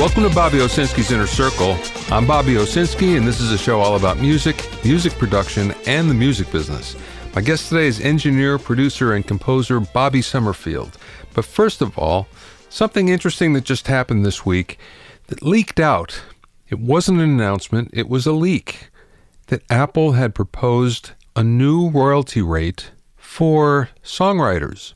Welcome to Bobby Owsinski's Inner Circle. I'm Bobby Owsinski, and this is a show all about music, music production, and the music business. My guest today is engineer, producer, and composer Bobby Summerfield. But first of all, something interesting that just happened this week that leaked out. It wasn't an announcement, it was a leak. That Apple had proposed a new royalty rate for songwriters.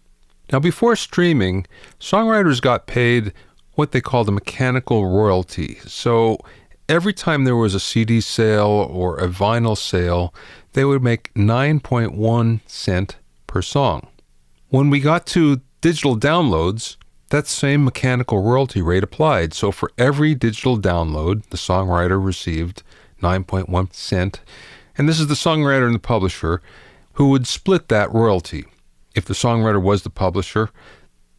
Now, before streaming, songwriters got paid what they called a mechanical royalty. So every time there was a CD sale or a vinyl sale, they would make 9.1 cents per song. When we got to digital downloads, that same mechanical royalty rate applied. So for every digital download, the songwriter received 9.1 cents. And this is the songwriter and the publisher who would split that royalty. If the songwriter was the publisher,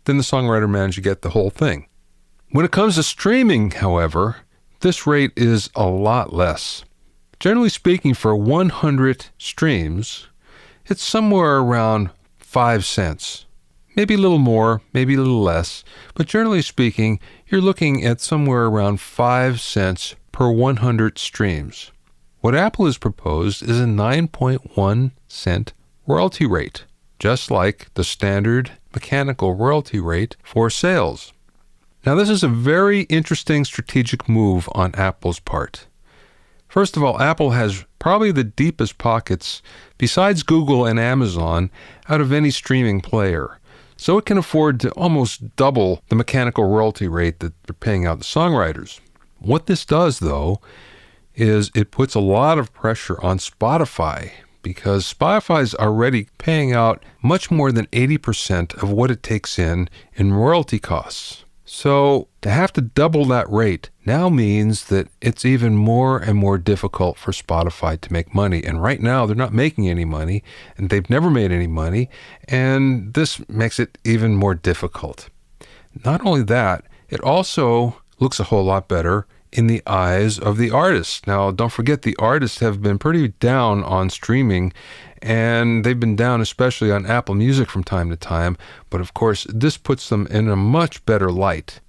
then the songwriter managed to get the whole thing. When it comes to streaming, however, this rate is a lot less. Generally speaking, for 100 streams, it's somewhere around 5 cents. Maybe a little more, maybe a little less, but generally speaking, you're looking at somewhere around 5 cents per 100 streams. What Apple has proposed is a 9.1 cent royalty rate, just like the standard mechanical royalty rate for sales. Now, this is a very interesting strategic move on Apple's part. First of all, Apple has probably the deepest pockets, besides Google and Amazon, out of any streaming player. So it can afford to almost double the mechanical royalty rate that they're paying out to songwriters. What this does, though, is it puts a lot of pressure on Spotify, because Spotify's already paying out much more than 80% of what it takes in royalty costs. So to have to double that rate now means that it's even more and more difficult for Spotify to make money. And right now they're not making any money, and they've never made any money, and this makes it even more difficult. Not only that, it also looks a whole lot better in the eyes of the artists. Now, don't forget, the artists have been pretty down on streaming, and they've been down especially on Apple Music from time to time, but of course, this puts them in a much better light.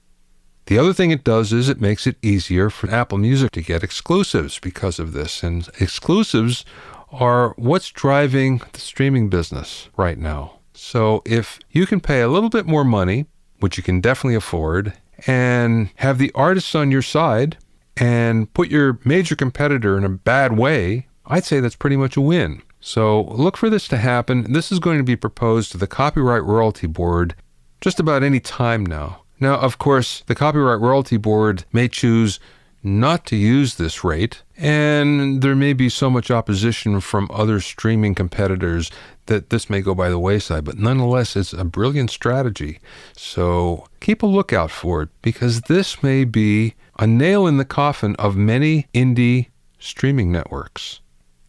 The other thing it does is it makes it easier for Apple Music to get exclusives because of this, and exclusives are what's driving the streaming business right now. So if you can pay a little bit more money, which you can definitely afford, and have the artists on your side and put your major competitor in a bad way, I'd say that's pretty much a win. So look for this to happen. This is going to be proposed to the Copyright Royalty Board just about any time now. Now, of course, the Copyright Royalty Board may choose not to use this rate, and there may be so much opposition from other streaming competitors that this may go by the wayside, but nonetheless, it's a brilliant strategy. So keep a lookout for it, because this may be a nail in the coffin of many indie streaming networks,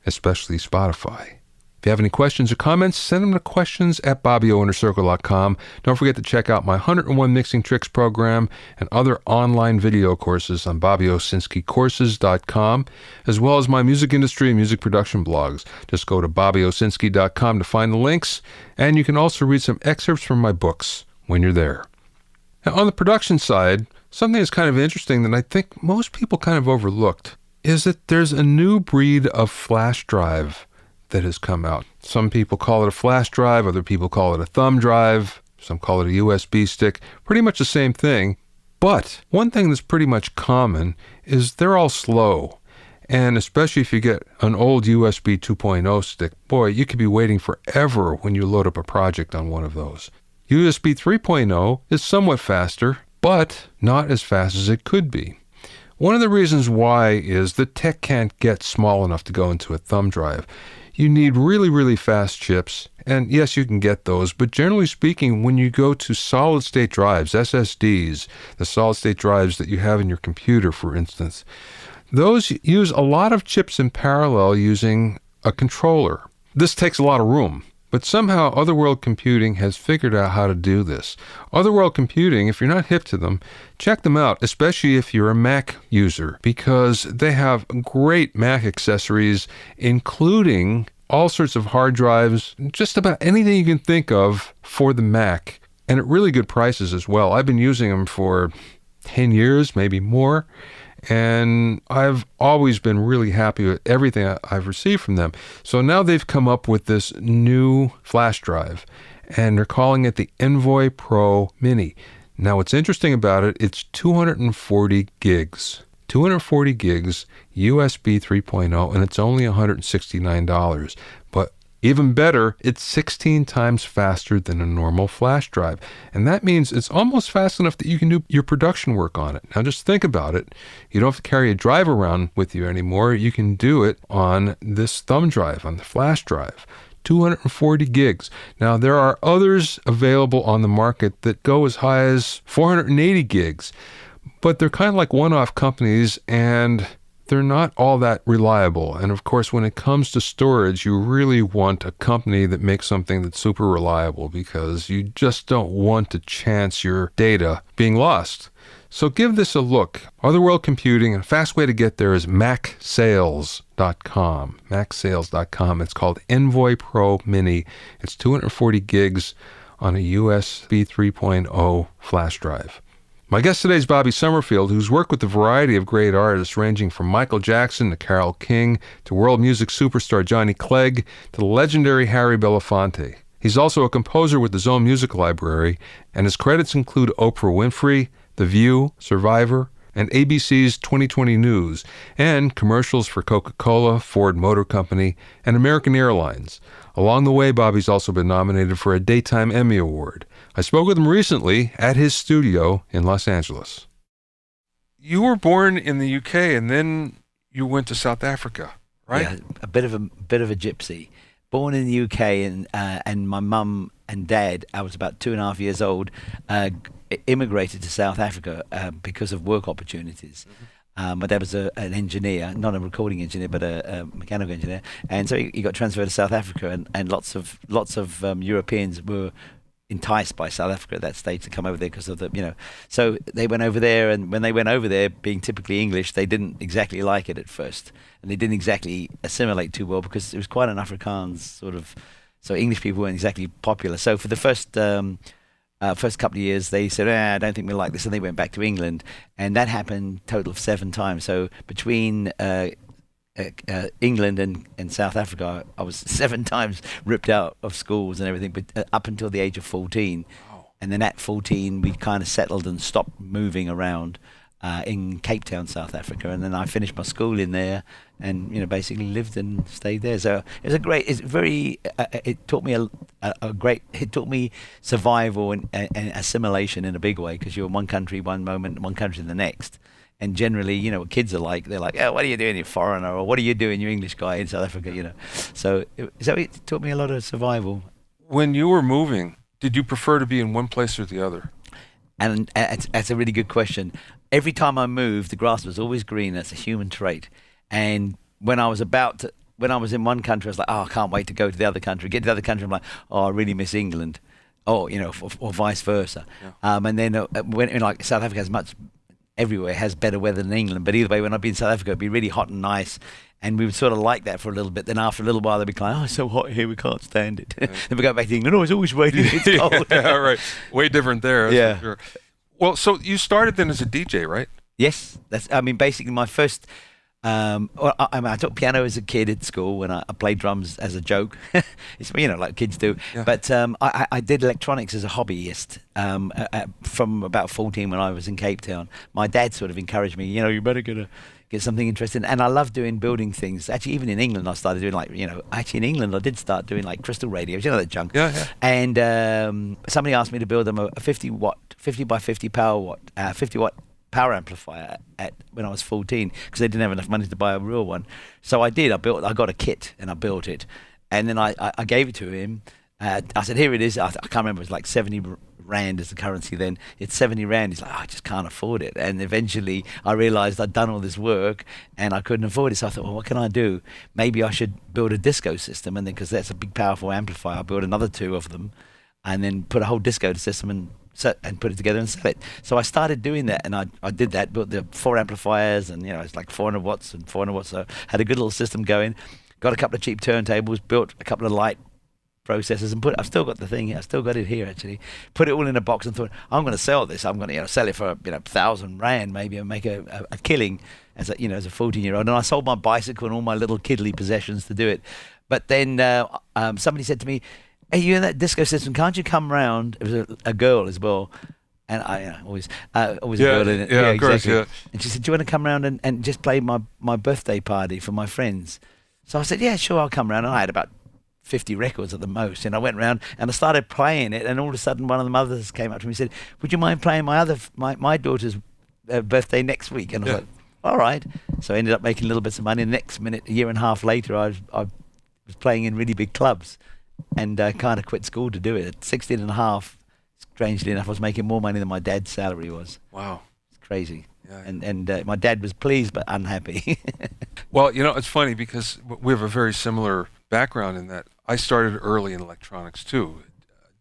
especially Spotify. If you have any questions or comments, send them to questions@BobbyOInnerCircle.com. Don't forget to check out my 101 Mixing Tricks program and other online video courses on BobbyOwsinskiCourses.com, as well as my music industry and music production blogs. Just go to BobbyOwsinski.com to find the links, and you can also read some excerpts from my books when you're there. Now, on the production side, something that's kind of interesting that I think most people kind of overlooked is that there's a new breed of flash drive that has come out. Some people call it a flash drive, other people call it a thumb drive, some call it a USB stick, pretty much the same thing. But one thing that's pretty much common is they're all slow. And especially if you get an old USB 2.0 stick, boy, you could be waiting forever when you load up a project on one of those. USB 3.0 is somewhat faster, but not as fast as it could be. One of the reasons why is the tech can't get small enough to go into a thumb drive. You need really, really fast chips, and yes, you can get those, but generally speaking, when you go to solid-state drives, SSDs, the solid-state drives that you have in your computer, for instance, those use a lot of chips in parallel using a controller. This takes a lot of room. But somehow Otherworld Computing has figured out how to do this. Otherworld Computing, if you're not hip to them, check them out, especially if you're a Mac user, because they have great Mac accessories, including all sorts of hard drives, just about anything you can think of for the Mac, and at really good prices as well. I've been using them for 10 years, maybe more. And I've always been really happy with everything I've received from them. So now they've come up with this new flash drive, and they're calling it the Envoy Pro Mini. Now, what's interesting about it, it's 240 gigs. 240 gigs, USB 3.0, and it's only $169. But even better, it's 16 times faster than a normal flash drive. And that means it's almost fast enough that you can do your production work on it. Now just think about it. You don't have to carry a drive around with you anymore. You can do it on this thumb drive, on the flash drive. 240 gigs. Now there are others available on the market that go as high as 480 gigs. But they're kind of like one-off companies, and they're not all that reliable. And of course, when it comes to storage, you really want a company that makes something that's super reliable, because you just don't want to chance your data being lost. So give this a look. Otherworld Computing, and a fast way to get there is macsales.com. macsales.com. It's called Envoy Pro Mini. It's 240 gigs on a USB 3.0 flash drive. My guest today is Bobby Summerfield, who's worked with a variety of great artists, ranging from Michael Jackson to Carole King to world music superstar Johnny Clegg to the legendary Harry Belafonte. He's also a composer with his own music library, and his credits include Oprah Winfrey, The View, Survivor, and ABC's 2020 News, and commercials for Coca-Cola, Ford Motor Company, and American Airlines. Along the way, Bobby's also been nominated for a Daytime Emmy Award. I spoke with him recently at his studio in Los Angeles. You were born in the UK, and then you went to South Africa, right? Yeah, a bit of a gypsy. Born in the UK, and my mum and dad, I was about 2.5 years old, immigrated to South Africa because of work opportunities. My dad was an engineer, not a recording engineer, but a mechanical engineer, and so he got transferred to South Africa, and lots of Europeans were enticed by South Africa at that stage to come over there because of so they went over there, and when they went over there, being typically English, they didn't exactly like it at first, and they didn't exactly assimilate too well because it was quite an Afrikaans sort of, so English people weren't exactly popular. So for the first couple of years, they said, I don't think we like this, and they went back to England, and that happened a total of 7 times. So between England and South Africa, I was 7 times ripped out of schools and everything, but up until the age of 14. Wow. And then at 14, we kind of settled and stopped moving around in Cape Town, South Africa, and then I finished my school in there, and basically lived and stayed there. So it was it taught me it taught me survival and assimilation in a big way, because you're in one country one moment, one country the next. And generally, what kids are like, they're like, oh, what are you doing, you foreigner? Or what are you doing, you English guy in South Africa, So it taught me a lot of survival. When you were moving, did you prefer to be in one place or the other? And that's a really good question. Every time I moved, the grass was always green. That's a human trait. And when I was in one country, I was like, oh, I can't wait to go to the other country. Get to the other country, I'm like, oh, I really miss England. Or vice versa. Yeah. And then when like South Africa has everywhere has better weather than England. But either way, when I'd be in South Africa, it'd be really hot and nice. And we would sort of like that for a little bit. Then after a little while, they'd be like, oh, it's so hot here, we can't stand it. Yeah. Then we go back to England, oh, it's always raining, it's cold. Yeah, right. Way different there. Yeah. For sure. Well, so you started then as a DJ, right? Yes. Basically my first, I took piano as a kid at school, and I played drums as a joke. It's, like kids do. Yeah. But I did electronics as a hobbyist from about 14 when I was in Cape Town. My dad sort of encouraged me, you better get something interesting. And I love building things. Actually, even in England, I started doing actually in England, I did start doing like crystal radios, that junk. Yeah, yeah. And somebody asked me to build them a 50 by 50 50 watt power amplifier when I was 14, because they didn't have enough money to buy a real one. So I did. I got a kit and I built it, and then I gave it to him. I said, here it is. I can't remember. It was like 70 Rand is the currency then. It's 70 Rand. He's like, I just can't afford it. And eventually I realized I'd done all this work and I couldn't afford it. So I thought, well, what can I do? Maybe I should build a disco system. And then, because that's a big, powerful amplifier, I built another 2 of them, and then put a whole disco system and put it together and sell it. So I started doing that, and I did that, built the 4 amplifiers, and it's like 400 watts and 400 watts. So I had a good little system going. Got a couple of cheap turntables, built a couple of light processors and I've still got the thing. I've still got it here actually. Put it all in a box and thought, I'm going to sell this. I'm going to sell it for 1,000 rand maybe and make a killing as a as a 14-year-old. And I sold my bicycle and all my little kiddly possessions to do it. But then somebody said to me, "Hey, you in that disco system? Can't you come round?" It was a girl as well. And I always a girl in it. Yeah, of course, exactly. yeah. And she said, "Do you want to come round and just play my birthday party for my friends?" So I said, "Yeah, sure, I'll come round." And I had about 50 records at the most. And I went round and I started playing it. And all of a sudden, one of the mothers came up to me and said, "Would you mind playing my daughter's birthday next week?" And I was like, "All right." So I ended up making little bits of money. The next minute, a year and a half later, I was playing in really big clubs and kind of quit school to do it. At 16 and a half, strangely enough, I was making more money than my dad's salary was. Wow. It's crazy. Yeah. And my dad was pleased but unhappy. Well, it's funny because we have a very similar background in that I started early in electronics too.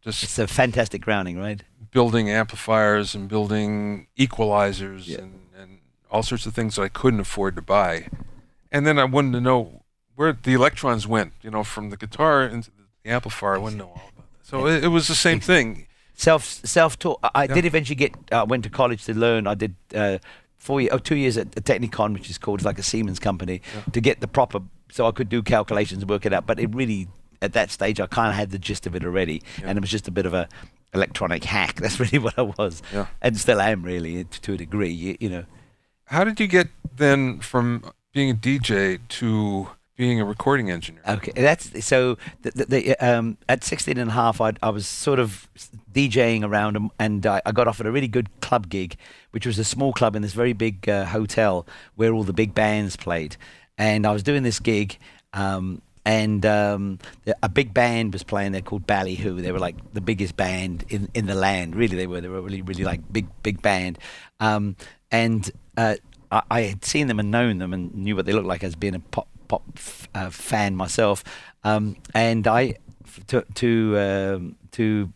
It's a fantastic grounding, right? Building amplifiers and building equalizers Yeah. and all sorts of things that I couldn't afford to buy. And then I wanted to know where the electrons went, from the guitar into the amplifier. I wanted to know all about that. So it was the same thing. Self-taught. I did eventually went to college to learn. I did 2 years at Technicon, which is called like a Siemens company, to get the proper, so I could do calculations and work it out. But it really, at that stage, I kind of had the gist of it already, and it was just a bit of a electronic hack. That's really what I was, and still am really to a degree. How did you get then from being a DJ to being a recording engineer? Okay, that's so. At 16 and a half, I was sort of DJing around, and I got offered a really good club gig, which was a small club in this very big hotel where all the big bands played. And I was doing this gig, and a big band was playing there called Ballyhoo. They were like the biggest band in the land. Really, they were. They were really, really like big band. I had seen them and known them and knew what they looked like as being a pop fan myself, and I to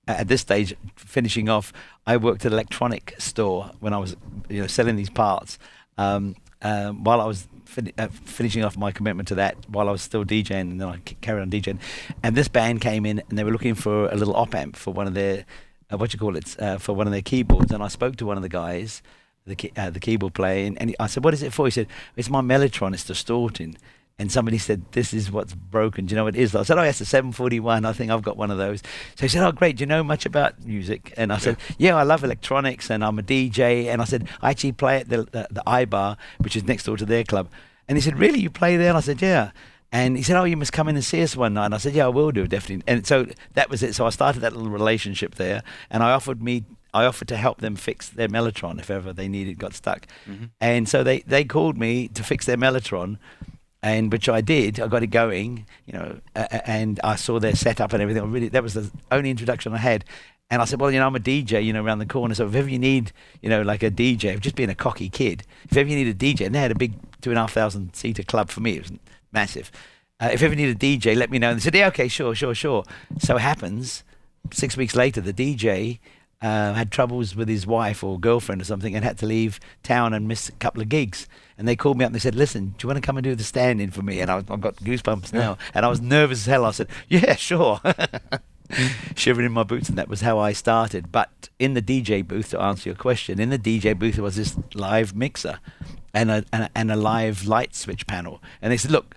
at this stage finishing off, I worked at an electronic store when I was selling these parts, while I was finishing off my commitment to that while I was still DJing, and then I carried on DJing, and this band came in and they were looking for a little op amp for one of their for one of their keyboards, and I spoke to one of the guys, the keyboard player, and I said, "What is it for?" He said, "It's my Mellotron, it's distorting." And somebody said, "This is what's broken. Do you know what it is?" I said, "Oh, yes, a 741. I think I've got one of those." So he said, "Oh, great. Do you know much about music?" And I said, "Yeah, I love electronics and I'm a DJ." And I said, "I actually play at the I-Bar, which is next door to their club." And he said, "Really? You play there?" And I said, "Yeah." And he said, "Oh, you must come in and see us one night." And I said, "Yeah, I will do, definitely." And so that was it. So I started that little relationship there, and I offered to help them fix their Mellotron if ever they got stuck. Mm-hmm. And so they called me to fix their Mellotron, and which I did. I got it going, and I saw their setup and everything. That was the only introduction I had. And I said, "Well, I'm a DJ, around the corner. So if ever you need, like a DJ, I've just been a cocky kid. If ever you need a DJ," and they had a big 2,500 seater club for me. It was massive. "If ever you need a DJ, let me know." And they said, "Yeah, okay, sure." So it happens, 6 weeks later, the DJ had troubles with his wife or girlfriend or something and had to leave town and miss a couple of gigs. And they called me up and they said, "Listen, do you want to come and do the stand-in for me?" And I've got goosebumps now. And I was nervous as hell. I said, "Yeah, sure." Shivering in my boots, and that was how I started. But in the DJ booth, to answer your question, in the DJ booth there was this live mixer and a live light switch panel. And they said, "Look,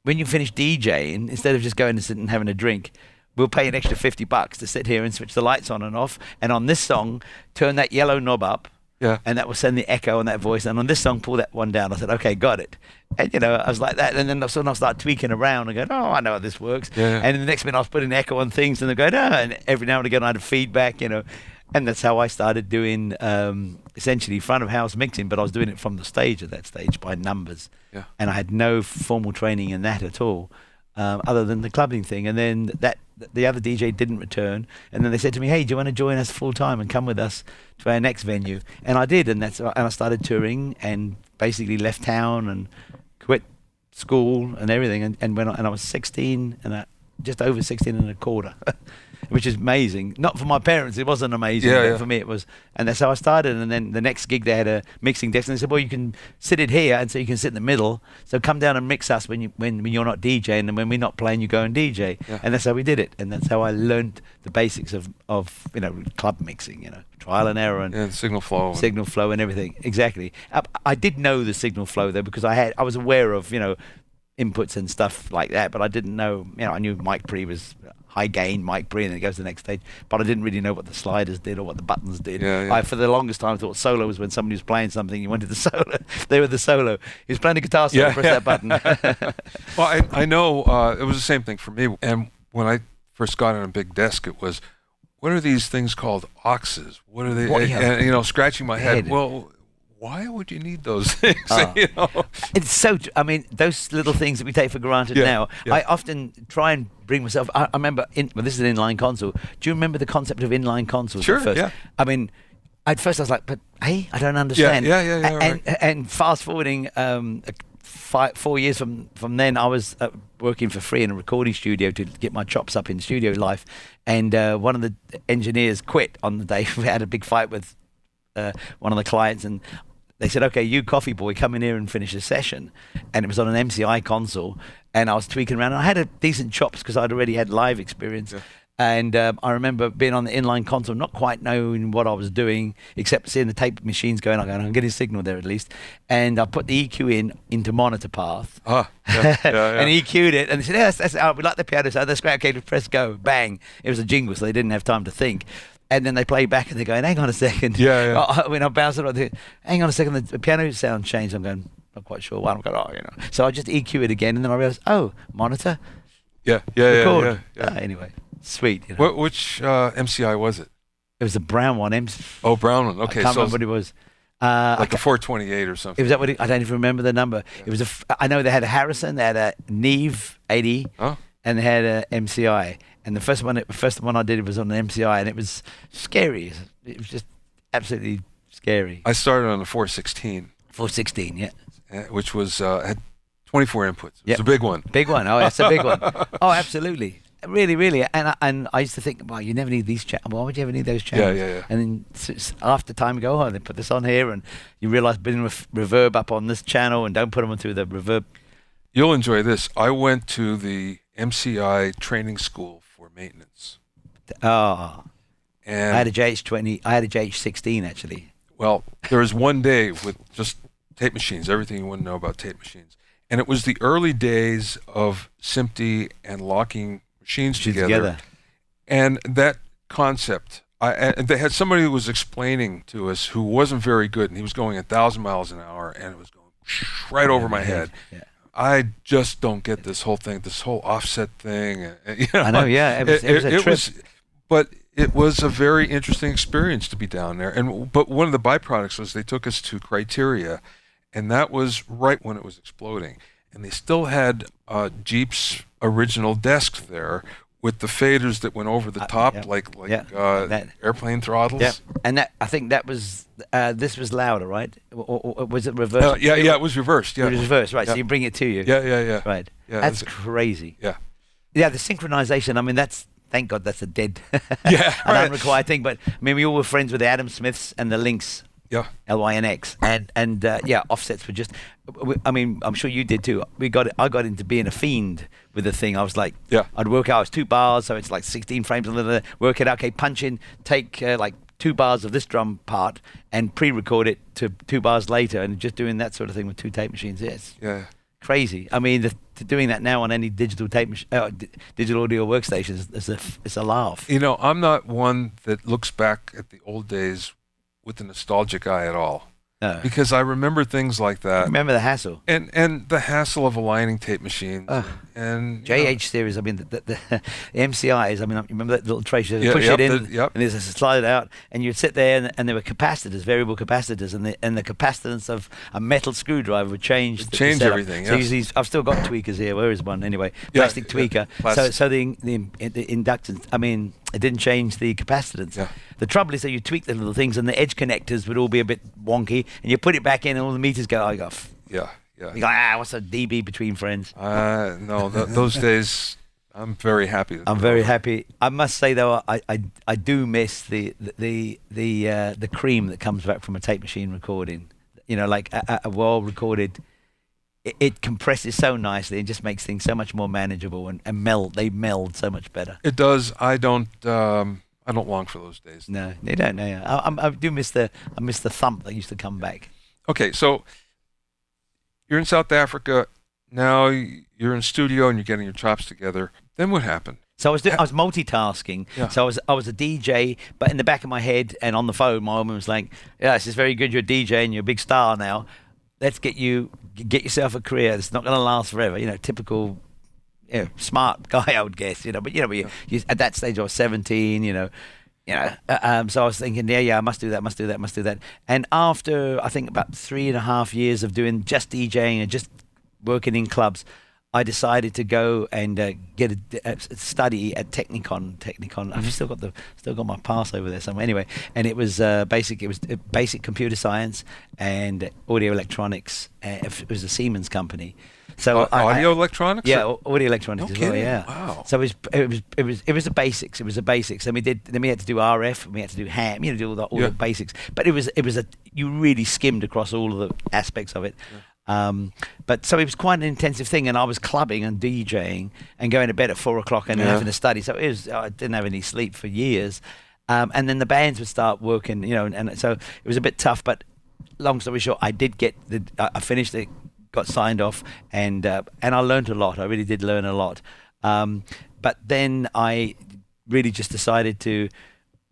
when you finish DJing, instead of just going and sitting and having a drink, we'll pay an extra $50 to sit here and switch the lights on and off. And on this song, turn that yellow knob up, and that will send the echo on that voice. And on this song, pull that one down." I said, "Okay, got it." And I was like that. And then suddenly I start tweaking around and going, "Oh, I know how this works." Yeah. And the next minute I was putting echo on things, and they're going, "Oh," and every now and again I had feedback, And that's how I started doing essentially front of house mixing, but I was doing it from the stage at that stage by numbers. Yeah. And I had no formal training in that at all. Other than the clubbing thing. And then the other DJ didn't return, and then they said to me, "Hey, do you want to join us full time and come with us to our next venue?" And I did, and I started touring and basically left town and quit school and everything, and I was 16 and just over 16 and a quarter. which is amazing. Not for my parents, it wasn't amazing, but for me it was. And that's how I started. And then the next gig, they had a mixing desk, and they said, well, you can sit it here, and so you can sit in the middle. So come down and mix us when you're not DJing, and when we're not playing, you go and DJ. Yeah. And that's how we did it. And that's how I learned the basics of club mixing, trial and error and signal flow and everything. Exactly. I did know the signal flow though, because I was aware of inputs and stuff like that, but I didn't know. I knew mic pre was high gain, mic pre, and then it goes to the next stage. But I didn't really know what the sliders did or what the buttons did. I, for the longest time, thought solo was when somebody was playing something. You wanted the solo. They were the solo. He was playing a guitar solo. Press that button. Well, I know it was the same thing for me. And when I first got on a big desk, it was, what are these things called? Auxes. What are they? And scratching my head. Well, why would you need those things? It's so. I mean, those little things that we take for granted now. Yeah. I often try and bring myself. I remember. This is an inline console. Do you remember the concept of inline consoles? Sure. At first? Yeah. I mean, at first I was like, but hey, I don't understand. Yeah. And fast forwarding 4 years from then, I was working for free in a recording studio to get my chops up in studio life, and one of the engineers quit on the day. We had a big fight with one of the clients, and they said, okay, you coffee boy, come in here and finish a session. And it was on an MCI console, and I was tweaking around. And I had a decent chops because I'd already had live experience. Yeah. And I remember being on the inline console, not quite knowing what I was doing, except seeing the tape machines going. I'm getting a signal there at least. And I put the EQ into monitor path. And EQ'd it. And they said, that's we like the piano sound. That's great. Okay, press go. Bang. It was a jingle, so they didn't have time to think. And then they play back and they're going, hang on a second. When I bounce it, hang on a second, the piano sound changed. I'm going, not quite sure why. I'm going, So I just EQ it again, and then I realized, monitor. Record. Anyway, sweet. Which MCI was it? It was the brown one. Brown one. Okay, I can't remember what it was. Like a 428 or something. It was that I don't even remember the number. Yeah. It was I know they had a Harrison, they had a Neve 80, and they had a MCI. And the first one I did was on an MCI, and it was scary. It was just absolutely scary. I started on the 416. 416, yeah. Which was had 24 inputs. It was a big one. Big one. Oh, that's a big one. Oh, absolutely. Really, really. And I used to think, well, you never need these channels. Why would you ever need those channels? Yeah. And then after time, you go, they put this on here, and you realize putting reverb up on this channel, and don't put them through the reverb. You'll enjoy this. I went to the MCI training school for maintenance. And I had a JH20. I had a JH16 actually. Well, there was one day with just tape machines, everything you want to know about tape machines, and it was the early days of SMPTE and locking machines together. And that concept, they had somebody who was explaining to us who wasn't very good, and he was going 1,000 miles an hour, and it was going right over my head. Yeah. I just don't get this whole thing, this whole offset thing. I know, yeah. It was a trip. But it was a very interesting experience to be down there. But one of the byproducts was they took us to Criteria, and that was right when it was exploding. And they still had Jeep's original desk there with the faders that went over the top, like airplane throttles. Yeah, and I think that was this was louder, right? Or was it reversed? It was reversed. Yeah, it was reversed, right? Yeah. So you bring it to you. Yeah. Right. Yeah, that's crazy. Yeah. Yeah, the synchronization. I mean, thank God that's a dead, an unrequired thing. But I mean, we all were friends with the Adam Smiths and the Lynx. Yeah. LYNX and offsets were just. I mean, I'm sure you did too. I got into being a fiend with the thing. I was like, I'd work out. It's 2 bars, so it's like 16 frames. Work it out. Okay, punch in. Take like 2 bars of this drum part and pre-record it to 2 bars later, and just doing that sort of thing with 2 tape machines. Yes. Yeah. Crazy. I mean, doing that now on any digital digital audio workstation is a laugh. I'm not one that looks back at the old days with a nostalgic eye at all. No. Because I remember things like that. Remember the hassle. And the hassle of aligning tape machines. And JH series, I mean, the MCIs, I mean, remember that little trace? You push it in, and there's a slide it out, and you'd sit there, and there were capacitors, variable capacitors, and the capacitance of a metal screwdriver would change everything. So I've still got tweakers here. Where is one? Anyway, plastic tweaker. Plastic. So the inductance, I mean, it didn't change the capacitance. Yeah. The trouble is that you tweak the little things, and the edge connectors would all be a bit wonky, and you put it back in, and all the meters go, Yeah. You go, what's a dB between friends? No, those days I'm very happy. That I'm they're very over. happy. I must say though, I do miss the cream that comes back from a tape machine recording. You know, like a well recorded, it compresses so nicely and just makes things so much more manageable and meld. They meld so much better. It does. I don't. I don't long for those days. No, they don't. No, yeah. I do miss the thump that used to come back. Okay, so you're in South Africa now. You're in studio and you're getting your chops together. Then what happened? So I was multitasking. Yeah. So I was a DJ, but in the back of my head and on the phone, my woman was like, "Yeah, this is very good. You're a DJ and you're a big star now. Let's get yourself a career. It's not going to last forever." You know, typical, smart guy, I would guess. You know, but you at that stage I was 17. So I was thinking, yeah, I must do that. And after I think about 3.5 years of doing just DJing and just working in clubs, I decided to go and get a study at Technicon. I've still got my pass over there somewhere. Anyway, and it was basic. It was basic computer science and audio electronics. It was a Siemens company. So audio electronics? Yeah, audio electronics No as well. kidding. Yeah. Wow. So it was the basics. It was the basics. Then we had to do RF. And we had to do ham. Do all the basics. But you really skimmed across all of the aspects of it. Yeah. But so it was quite an intensive thing, and I was clubbing and DJing and going to bed at 4 o'clock and having to study. So I didn't have any sleep for years. And then the bands would start working, and so it was a bit tough. But long story short, I finished it, got signed off, and I learned a lot. I really did learn a lot. But then I really just decided to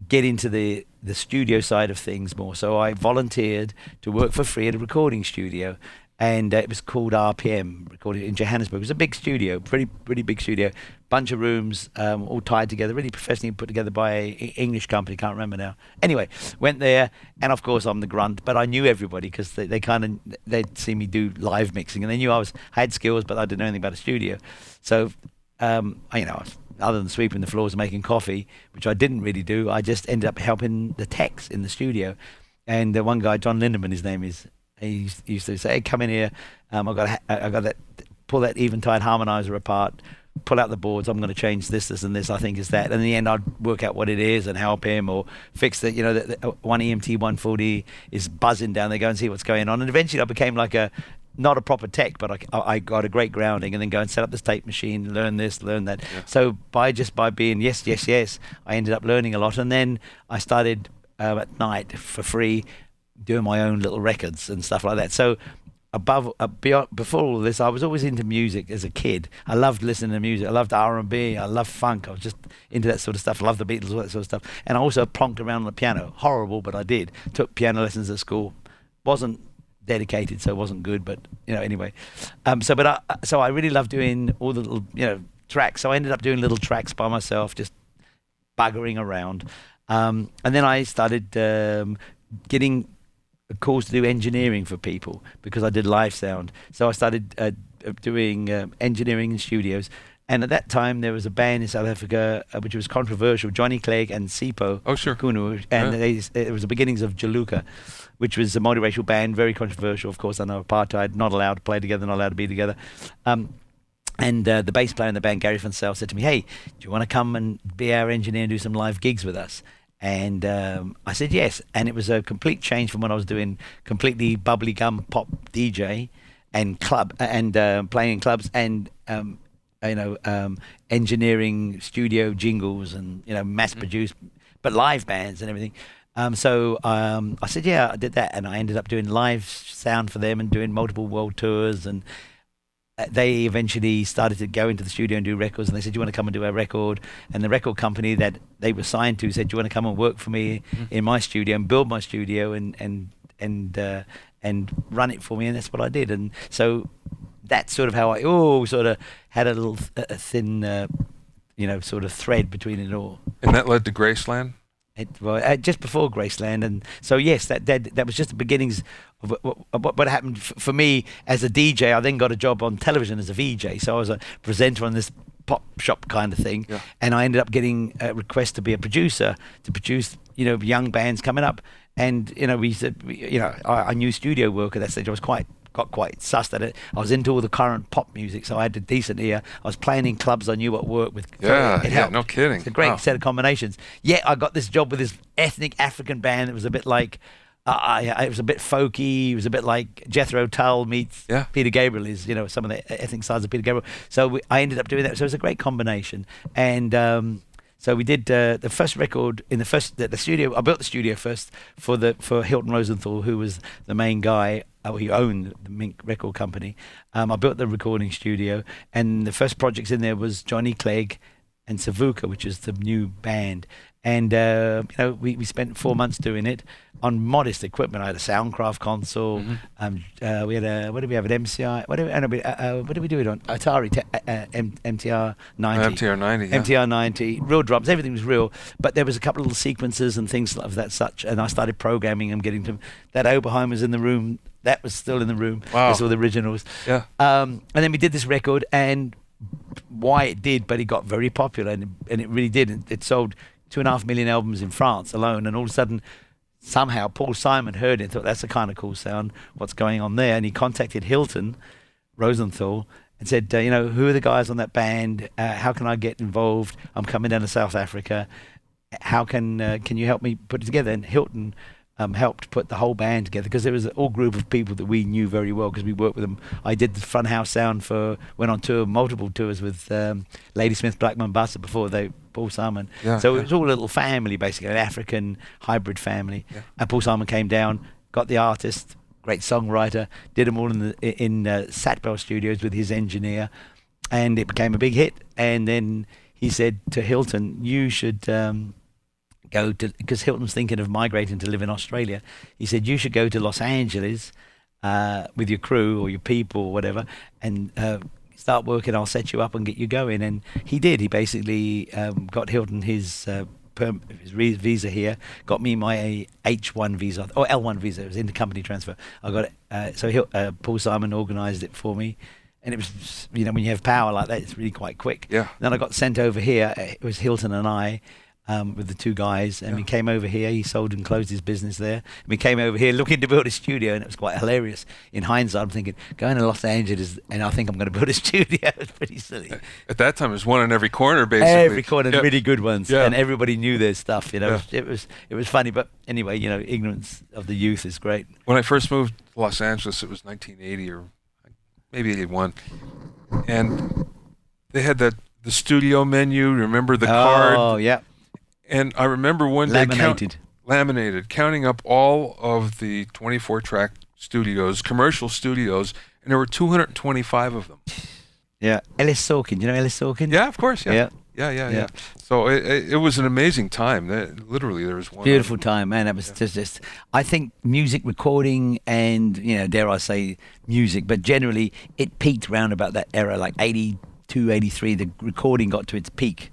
get into the studio side of things more. So I volunteered to work for free at a recording studio. And it was called RPM, recorded in Johannesburg. It was a big studio, pretty big studio. Bunch of rooms, all tied together, really professionally put together by an English company, can't remember now. Anyway, went there, and of course I'm the grunt, but I knew everybody because they'd see me do live mixing, and they knew I had skills, but I didn't know anything about a studio. So, other than sweeping the floors and making coffee, which I didn't really do, I just ended up helping the techs in the studio. And one guy, John Lindemann, his name is. He used to say, "Hey, come in here. I got that. Pull that Eventide harmonizer apart. Pull out the boards. I'm going to change this, and this. I think is that." And in the end, I'd work out what it is and help him or fix the. The one EMT 140 is buzzing down there. Go and see what's going on. And eventually, I became like not a proper tech, but I got a great grounding, and then go and set up this tape machine, learn this, learn that. Yeah. So by being yes, I ended up learning a lot, and then I started at night for free, doing my own little records and stuff like that. So before all of this, I was always into music as a kid. I loved listening to music. I loved R&B. I loved funk. I was just into that sort of stuff. I loved the Beatles, all that sort of stuff. And I also plonked around on the piano. Horrible, but I did. Took piano lessons at school. Wasn't dedicated, so it wasn't good, but anyway. So I really loved doing all the little tracks. So I ended up doing little tracks by myself, just buggering around. And then I started getting calls to do engineering for people because I did live sound. So I started doing engineering in studios. And at that time, there was a band in South Africa which was controversial, Johnny Clegg and Sipho. Oh, sure. Kunu, and it was the beginnings of Jaluka, which was a multiracial band, very controversial, of course, under apartheid, not allowed to play together, not allowed to be together. And the bass player in the band, Gary Van Zyl, said to me, "Hey, do you want to come and be our engineer and do some live gigs with us?" And I said yes, and it was a complete change from when I was doing completely bubblegum pop DJ and club and playing in clubs and engineering studio jingles and mass produced, but live bands and everything. So I said yeah, I did that, and I ended up doing live sound for them and doing multiple world tours. And they eventually started to go into the studio and do records, and they said, "Do you want to come and do a record?" And the record company that they were signed to said, "Do you want to come and work for me in my studio and build my studio and run it for me?" And that's what I did. And so that's sort of how I sort of had a little thin sort of thread between it all. And that led to Graceland? Just before Graceland. And so yes, that was just the beginnings of what happened for me as a DJ. I then got a job on television as a VJ, so I was a presenter on this pop shop kind of thing. Yeah. And I ended up getting a request to be a producer, to produce young bands coming up. And we said, I knew studio work at that stage. I was quite got quite sussed at it. I was into all the current pop music, so I had a decent ear. I was playing in clubs I knew what worked with. Yeah, it helped. no kidding. It's a great Wow. set of combinations. Yeah, I got this job with this ethnic African band. It was a bit like, it was a bit folky. It was a bit like Jethro Tull meets Peter Gabriel is, some of the ethnic sides of Peter Gabriel. So I ended up doing that. So it was a great combination. And so we did the first record in the studio. I built the studio first for Hilton Rosenthal, who was the main guy. He owned the Mink record company. I built the recording studio, and the first projects in there was Johnny Clegg and Savuka, which is the new band. And we spent 4 months doing it on modest equipment. I had a Soundcraft console. We had what did we have? An MCI. What did we do it on? Atari MTR 90. MTR 90. Yeah. MTR 90. Real drums. Everything was real. But there was a couple of little sequences and things of that such. And I started programming them, getting them. That Oberheim was in the room. That was still in the room. Wow. Those were the originals. Yeah. And then we did this record, and why it did, but it got very popular, and it really did. It sold 2.5 million albums in France alone, and all of a sudden, somehow, Paul Simon heard it and thought, that's a kind of cool sound, what's going on there? And he contacted Hilton Rosenthal and said, who are the guys on that band? How can I get involved? I'm coming down to South Africa. How can you help me put it together? And Hilton helped put the whole band together, because there was an all group of people that we knew very well because we worked with them. I did the front house sound went on tour, multiple tours with Ladysmith Black Mombasa before Paul Simon. Yeah, so it was all a little family, basically, an African hybrid family. Yeah. And Paul Simon came down, got the artist, great songwriter, did them all in Satbell Studios with his engineer, and it became a big hit. And then he said to Hilton, you should go to, because Hilton's thinking of migrating to live in Australia. He said, you should go to Los Angeles with your crew or your people or whatever, and start working. I'll set you up and get you going. And he did. He basically got Hilton his visa here, got me my H1 visa, or L1 visa. It was intercompany transfer. I got it. So Paul Simon organised it for me. And it was, when you have power like that, it's really quite quick. Yeah. Then I got sent over here. It was Hilton and I, with the two guys, and we came over here. He sold and closed his business there. And we came over here looking to build a studio, and it was quite hilarious. In hindsight, I'm thinking, going to Los Angeles, and I think I'm going to build a studio. It's pretty silly. At that time, it was one in every corner, basically. Every corner, really good ones, Yeah. and everybody knew their stuff. It was funny, but anyway, ignorance of the youth is great. When I first moved to Los Angeles, it was 1980 or maybe 81, and they had the studio menu. Remember the card? Oh, yeah. And I remember one day Laminated. counting up all of the 24-track studios, commercial studios, and there were 225 of them. Yeah. Ellis Sorkin. Do you know Ellis Sorkin? Yeah, of course. Yeah. Yeah. Yeah. So it was an amazing time. Literally, there was one. Beautiful time, man. It was just, I think music recording and, dare I say music, but generally it peaked around about that era, like 82, 83, the recording got to its peak.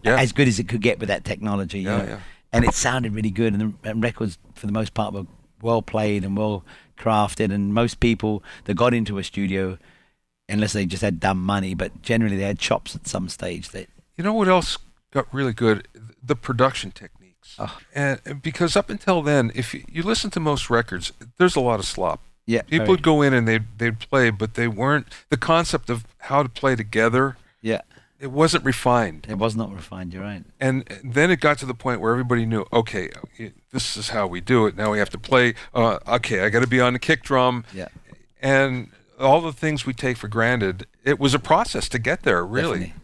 As good as it could get with that technology. Yeah. And it sounded really good, and the records, for the most part, were well played and well crafted. And most people that got into a studio, unless they just had dumb money, but generally they had chops at some stage. You know what else got really good? The production techniques. Oh. And because up until then, if you listen to most records, there's a lot of slop. Yeah, People would go in and they'd play, but they weren't, the concept of how to play together. Yeah. It wasn't refined. It was not refined, you're right. And then it got to the point where everybody knew, okay, this is how we do it. Now we have to play, okay, I got to be on the kick drum. Yeah. And all the things we take for granted, it was a process to get there, really. Definitely.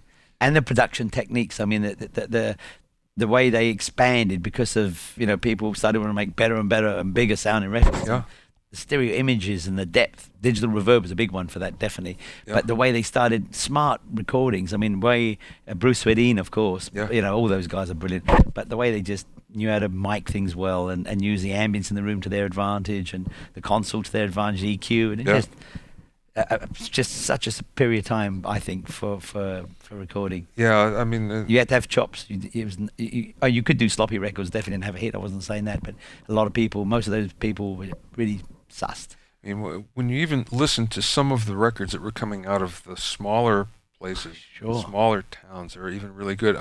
And the production techniques, I mean, the way they expanded because of, people started to make better and better and bigger sounding records. Yeah. The stereo images and the depth. Digital reverb is a big one for that, definitely. Yeah. But the way they started smart recordings, I mean, Bruce Swedin, of course, all those guys are brilliant. But the way they just knew how to mic things well and use the ambience in the room to their advantage and the console to their advantage, EQ, and it's just such a superior time, I think, for recording. Yeah, I mean... you had to have chops. You could do sloppy records, definitely, and have a hit. I wasn't saying that, but a lot of people, most of those people were really sussed. I mean, when you even listen to some of the records that were coming out of the smaller places, Sure. smaller towns, are even really good.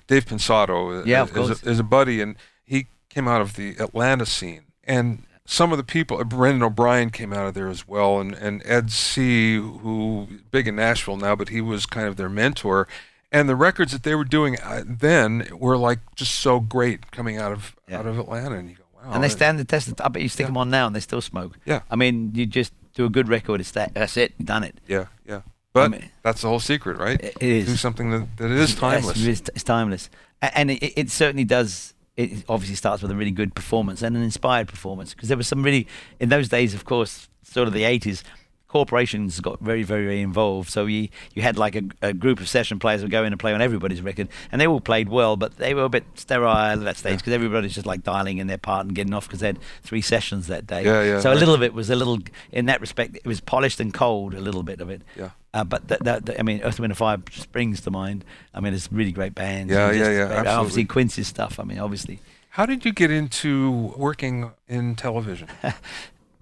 Dave Pensato Yeah, of course. is a buddy, and he came out of the Atlanta scene. And some of the people, Brendan O'Brien came out of there as well, and Ed C., who big in Nashville now, but he was kind of their mentor. And the records that they were doing then were like just so great coming out of Atlanta, and you go, wow. And they stand the test. I bet you stick them on now, and they still smoke. Yeah. I mean, you just do a good record. That's it. You've done it. Yeah, yeah. But that's the whole secret, right? It is. Do something that is timeless. Yes, it's timeless, and it certainly does. It obviously starts with a really good performance and an inspired performance, because there was some really, in those days, of course, sort of the 80s, corporations got very, very, very involved. So you had like a group of session players who would go in and play on everybody's record, and they all played well, but they were a bit sterile at that stage because everybody's just like dialing in their part and getting off because they had 3 sessions that day. So a little of it was in that respect, it was polished and cold, a little bit of it. Yeah. But I mean, Earth, Wind & Fire springs to mind. I mean, it's really great bands. Yeah, absolutely. Obviously, Quincy's stuff. I mean, obviously. How did you get into working in television?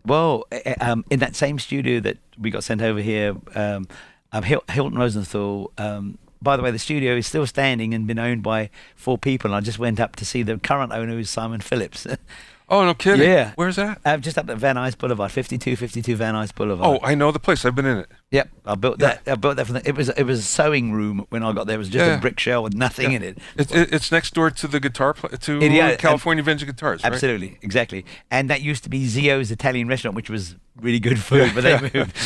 Well, in that same studio that we got sent over here, Hilton Rosenthal. By the way, the studio is still standing and been owned by 4 people. And I just went up to see the current owner, who's Simon Phillips. Oh, no kidding. Yeah. Where's that? Just up at Van Nuys Boulevard, 52 Van Nuys Boulevard. Oh, I know the place. I've been in it. Yep, I built that. I built that it was a sewing room when I got there. It was just a brick shell with nothing in it. It's next door to the guitar California Vintage Guitars, right? Absolutely, exactly. And that used to be Zio's Italian restaurant, which was really good food, but they moved.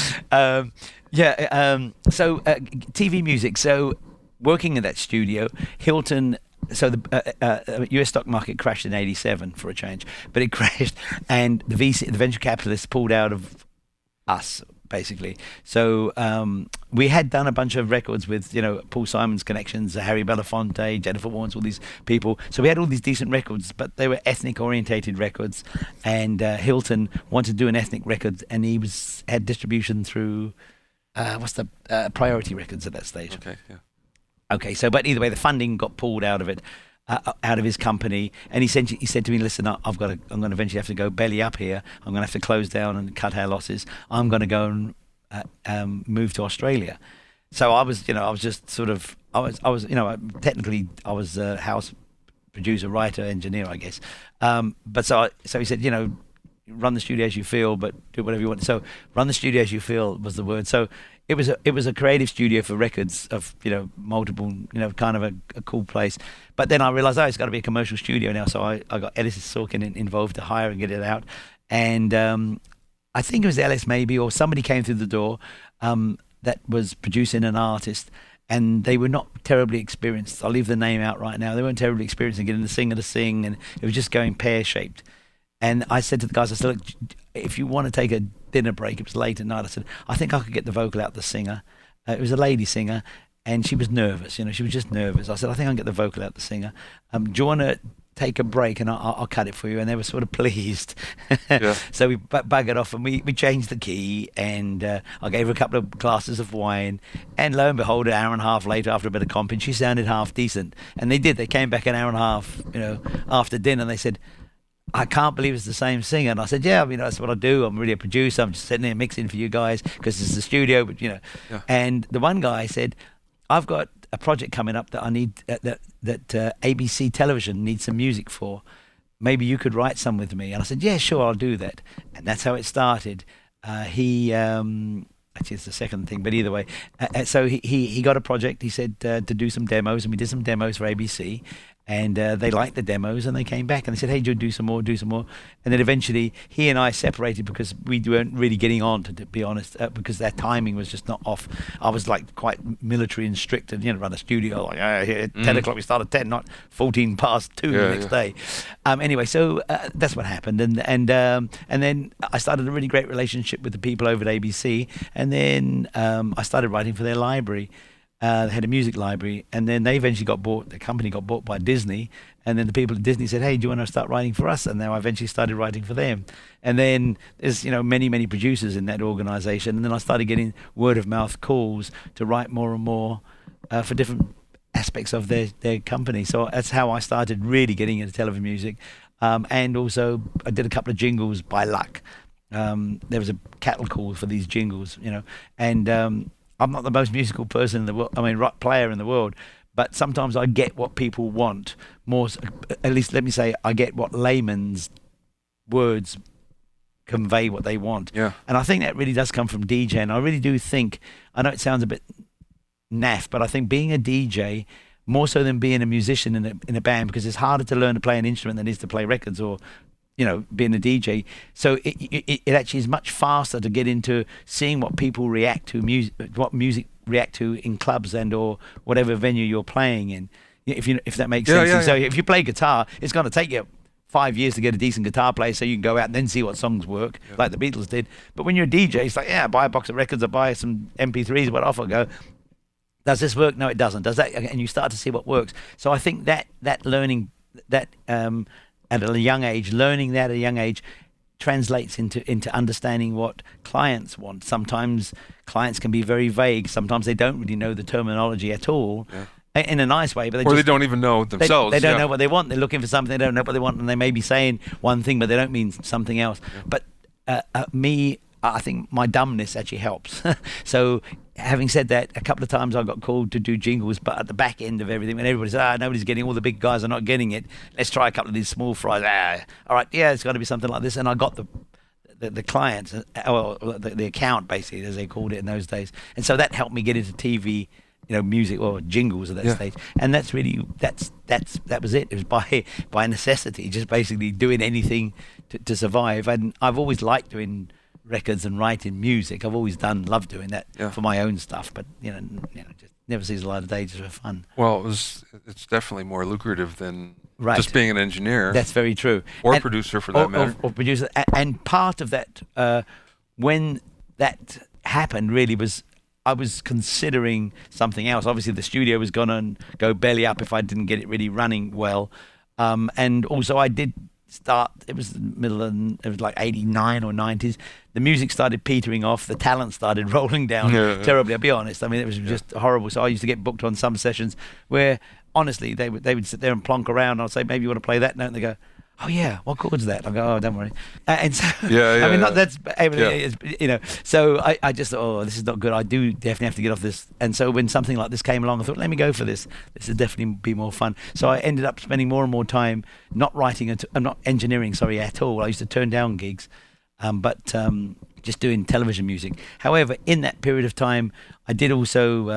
So TV music. So working in that studio, Hilton. So the U.S. stock market crashed in '87 for a change, but it crashed, and the venture capitalists pulled out of us basically. So we had done a bunch of records with Paul Simon's connections, Harry Belafonte, Jennifer Warnes, all these people. So we had all these decent records, but they were ethnic orientated records, and Hilton wanted to do an ethnic record, and he had distribution through Priority Records at that stage. Okay, yeah. Okay, but either way, the funding got pulled out of it, out of his company, and he said to me, "Listen, I'm going to eventually have to go belly up here. I'm going to have to close down and cut our losses. I'm going to go and move to Australia." So I was just sort of, technically I was a house producer, writer, engineer, I guess. But so he said, run the studio as you feel, but do whatever you want. So run the studio as you feel was the word. So it was a creative studio for records of multiple, kind of a cool place. But then I realized, it's got to be a commercial studio now. So I got Edison Sorkin involved to hire and get it out. And I think it was Ellis maybe, or somebody came through the door that was producing an artist. And they were not terribly experienced. I'll leave the name out right now. They weren't terribly experienced in getting the singer to sing, and it was just going pear-shaped. And I said to the guys, I said, look, if you want to take a dinner break, it was late at night, I said, I think I could get the vocal out the singer. It was a lady singer, and she was nervous. She was just nervous. I said, I think I can get the vocal out the singer. Do you want to take a break, and I'll cut it for you? And they were sort of pleased. Yeah. So we buggered off, and we changed the key, and I gave her a couple of glasses of wine, and lo and behold, an hour and a half later, after a bit of comping, she sounded half decent. And they did. They came back an hour and a half, after dinner, and they said, I can't believe it's the same singer. And I said, yeah, that's what I do. I'm really a producer. I'm just sitting there mixing for you guys because it's the studio. But Yeah. And the one guy said, I've got a project coming up that I need that ABC television needs some music for. Maybe you could write some with me. And I said, yeah, sure, I'll do that. And that's how it started. Actually, it's the second thing, but either way. So he got a project. He said to do some demos, and we did some demos for ABC. And they liked the demos, and they came back and they said, hey, do some more. And then eventually he and I separated because we weren't really getting on, to be honest, because their timing was just not off. I was like quite military and strict and, run a studio. Like, at 10 o'clock, we start at 10, not 14 past 2 the next day. Anyway, so that's what happened. And then I started a really great relationship with the people over at ABC. And then I started writing for their library. They had a music library, and then they eventually the company got bought by Disney, and then the people at Disney said, hey, do you want to start writing for us? And then I eventually started writing for them. And then there's, many, many producers in that organization, and then I started getting word of mouth calls to write more and more for different aspects of their company. So that's how I started really getting into television music. And also I did a couple of jingles by luck. There was a cattle call for these jingles, and I'm not the most musical person in the world, player in the world, but sometimes I get what people want more, at least let me say, I get what layman's words convey what they want. Yeah. And I think that really does come from DJing. I really do think, I know it sounds a bit naff, but I think being a DJ, more so than being a musician in a band, because it's harder to learn to play an instrument than it is to play records or, being a DJ. So it actually is much faster to get into seeing what people react to, what music react to in clubs and or whatever venue you're playing in, if that makes sense. And so if you play guitar, it's going to take you 5 years to get a decent guitar player so you can go out and then see what songs work, like the Beatles did. But when you're a DJ, it's like, I buy a box of records, I buy some MP3s, but off I go. Does this work? No, it doesn't. Does that? And you start to see what works. So I think that learning that at a young age, translates into understanding what clients want. Sometimes clients can be very vague. Sometimes they don't really know the terminology at all. Yeah. In a nice way, but they don't even know themselves. They don't know what they want. They're looking for something. They don't know what they want, and they may be saying one thing, but they don't mean something else. Yeah. But I think my dumbness actually helps. So, having said that, a couple of times I got called to do jingles, but at the back end of everything, when everybody said, nobody's getting, all the big guys are not getting it, let's try a couple of these small fries. All right, it's got to be something like this. And I got the clients, or the account, basically, as they called it in those days. And so that helped me get into TV, music or jingles at that stage. And that's really, that was it. It was by necessity, just basically doing anything to survive. And I've always liked doing records and writing music. I've always loved doing that for my own stuff, but just never sees the light of day just for fun. Well, it's definitely more lucrative than just being an engineer. That's very true. Or producer, for that matter. Or producer. And part of that, when that happened, really was I was considering something else. Obviously, the studio was going to go belly up if I didn't get it really running well. And also, I did start, it was the middle of, it was like 89 or 90s. The music started petering off. The talent started rolling down terribly, I'll be honest. I mean, it was just horrible. So I used to get booked on some sessions where, honestly, they would sit there and plonk around. I'd say, maybe you want to play that note? And they go, oh yeah, what chord's that? I go, oh, don't worry. And so, that's, so I just thought, oh, this is not good. I do definitely have to get off this. And so when something like this came along, I thought, let me go for this. This would definitely be more fun. So I ended up spending more and more time not engineering, at all. I used to turn down gigs, but just doing television music. However, in that period of time, I did also,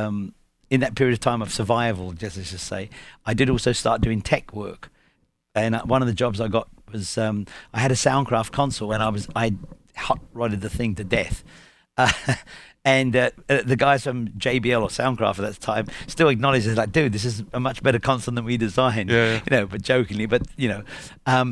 in that period of time of survival, let's just say, I did also start doing tech work. And one of the jobs I got was I had a Soundcraft console, and I hot rodded the thing to death. And the guys from JBL or Soundcraft at that time still acknowledged it, like, dude, this is a much better console than we designed. But jokingly. But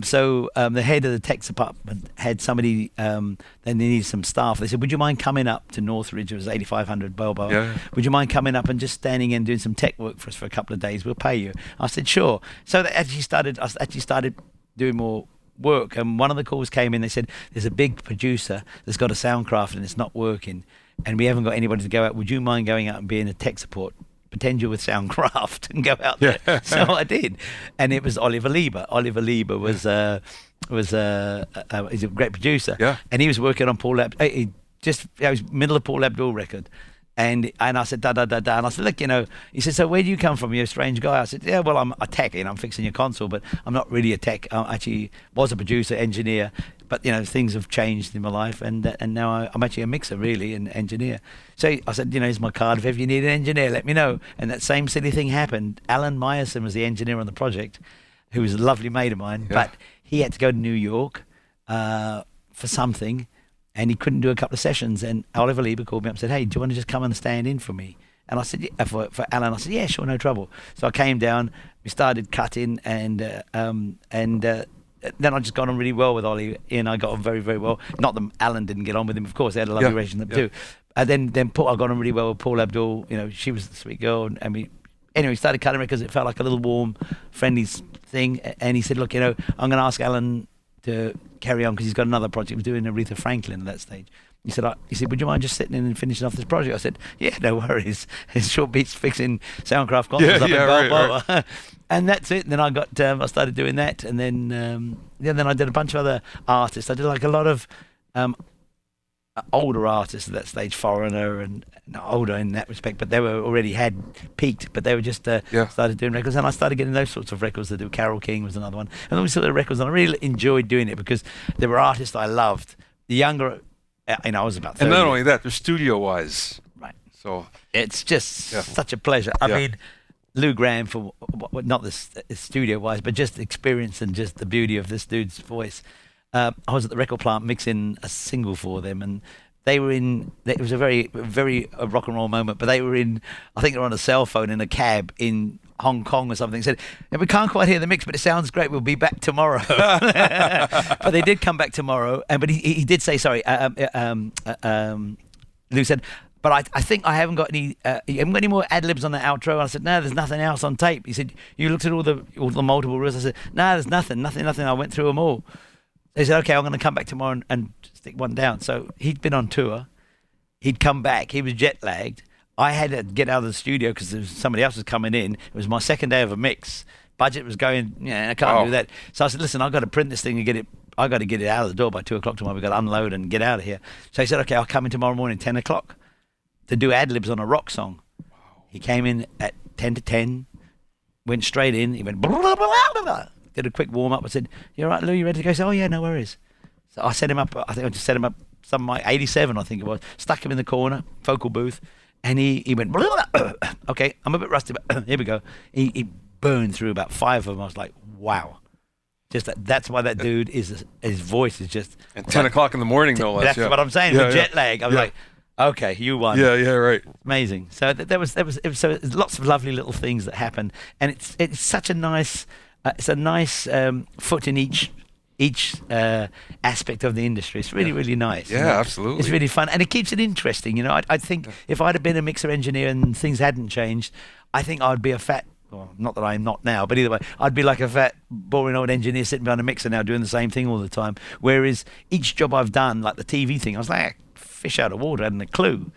so the head of the tech department had somebody. Then they needed some staff. They said, would you mind coming up to Northridge? It was 8,500 Balboa. Would you mind coming up and just standing and doing some tech work for us for a couple of days? We'll pay you. I said, sure. So I actually started doing more work. And one of the calls came in. They said, there's a big producer that's got a Soundcraft and it's not working, and we haven't got anybody to go out. Would you mind going out and being a tech support? Pretend you're with Soundcraft and go out there. So I did, and it was Oliver Lieber. Oliver Lieber was he's a great producer, and he was working on Paul Abdul. It was middle of Paul Abdul record. And I said, da. And I said, look, he said, so where do you come from? You're a strange guy. I said, yeah, well, I'm a tech, I'm fixing your console, but I'm not really a tech. I actually was a producer, engineer, but, things have changed in my life. And now I'm actually a mixer, really, and engineer. So I said, here's my card. If ever you need an engineer, let me know. And that same silly thing happened. Alan Meyerson was the engineer on the project, who was a lovely mate of mine, but he had to go to New York for something. And he couldn't do a couple of sessions. And Oliver Lieber called me up and said, hey, do you want to just come and stand in for me? And I said, yeah, for Alan. I said, yeah, sure, no trouble. So I came down, we started cutting, and then I just got on really well with Ollie, and I got on very, very well. Not that Alan didn't get on with him, of course, they had a lovely relationship too. And then I got on really well with Paul Abdul. She was the sweet girl, and we started cutting because it felt like a little warm, friendly thing. And he said, look, I'm going to ask Alan to carry on because he's got another project. He was doing Aretha Franklin at that stage. He said, would you mind just sitting in and finishing off this project? I said, yeah, no worries. It's short beats fixing Soundcraft consoles up in Balboa. Right. And that's it. And then I started doing that. And then then I did a bunch of other artists. I did like a lot of older artists at that stage, Foreigner and older in that respect, but they were already had peaked, but they were just started doing records, and I started getting those sorts of records to do. Carole King was another one, and those sort of records, and I really enjoyed doing it because there were artists I loved, the younger, I was about 30. And not only that, they're studio-wise. Right. So It's just such a pleasure. I mean, Lou Graham, for not this studio-wise, but just the experience and just the beauty of this dude's voice. I was at the record plant mixing a single for them, and they were in. It was a very, very rock and roll moment. But they were in. I think they were on a cell phone in a cab in Hong Kong or something. Said, we can't quite hear the mix, but it sounds great. We'll be back tomorrow. But they did come back tomorrow, but he did say sorry. Lou said, but I think I haven't got any. You haven't got any more ad libs on the outro. I said, no, there's nothing else on tape. He said, you looked at all the multiple reels. I said, no, there's nothing. I went through them all. They said, okay, I'm going to come back tomorrow and stick one down. So he'd been on tour. He'd come back. He was jet lagged. I had to get out of the studio because somebody else was coming in. It was my second day of a mix. Budget was going, I can't do that. So I said, listen, I've got to print this thing and get it. I've got to get it out of the door by 2 o'clock tomorrow. We've got to unload and get out of here. So he said, okay, I'll come in tomorrow morning, 10 o'clock, to do ad libs on a rock song. He came in at 10 to 10, went straight in. He went, blah, blah, blah, blah, blah. Did a quick warm up. I said, "You all right, Lou? You ready to go?" He said, "Oh yeah, no worries." So I set him up. I think I just set him up. Some like 87, I think it was. Stuck him in the corner, vocal booth, and he went. Blah, blah, blah. Okay, I'm a bit rusty, but here we go. He burned through about 5 of them. I was like, wow. Just that's why that dude is. His voice is just. And 10 o'clock in the morning, no less. That's what I'm saying. The jet lag. I was like, okay, you won. Yeah, right. Amazing. So there was so lots of lovely little things that happened, and it's such a nice. It's a nice foot in each aspect of the industry. It's really, really nice. Yeah, absolutely. It's really fun, and it keeps it interesting. I think if I'd have been a mixer engineer and things hadn't changed, I think I'd be a fat. Well, not that I'm not now, but either way, I'd be like a fat, boring old engineer sitting behind a mixer now doing the same thing all the time. Whereas each job I've done, like the TV thing, I was like fish out of water, I hadn't a clue.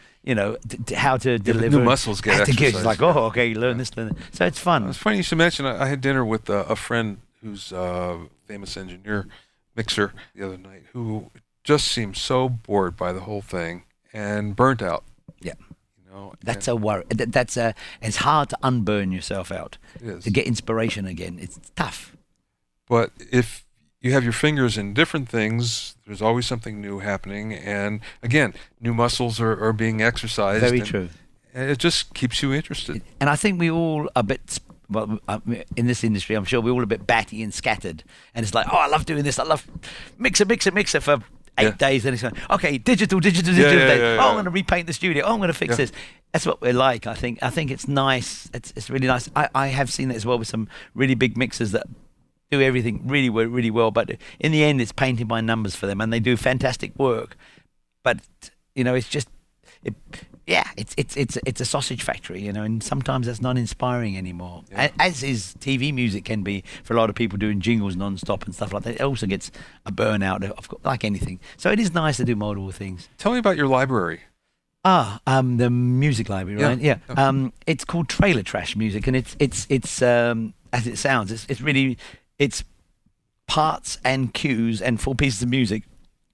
How to deliver. New muscles get exercised. It's like, oh, okay, you learn this, learn that. So it's fun. It's funny you should mention, I had dinner with a friend who's a famous engineer, mixer, the other night, who just seemed so bored by the whole thing and burnt out. Yeah. That's a worry. It's hard to unburn yourself out. It is. To get inspiration again. It's tough. But if you have your fingers in different things, there's always something new happening. And again, new muscles are being exercised. Very true. And it just keeps you interested. And I think we all a bit, in this industry, I'm sure we're all a bit batty and scattered. And it's like, oh, I love doing this. I love mixer for 8 days. Then it's going, okay, digital. Yeah. Oh, I'm going to repaint the studio. Oh, I'm going to fix this. That's what we're like. I think it's nice. It's really nice. I have seen that as well with some really big mixers that do everything really well, but in the end it's painting by numbers for them, and they do fantastic work. But it's just it's a sausage factory, and sometimes that's not inspiring anymore. As is TV music can be for a lot of people doing jingles non-stop and stuff like that. It also gets a burnout, like anything. So it is nice to do multiple things. Tell me about your library. The music library, right? Yeah. It's called Trailer Trash Music, and it's as it sounds. It's parts and cues and full pieces of music,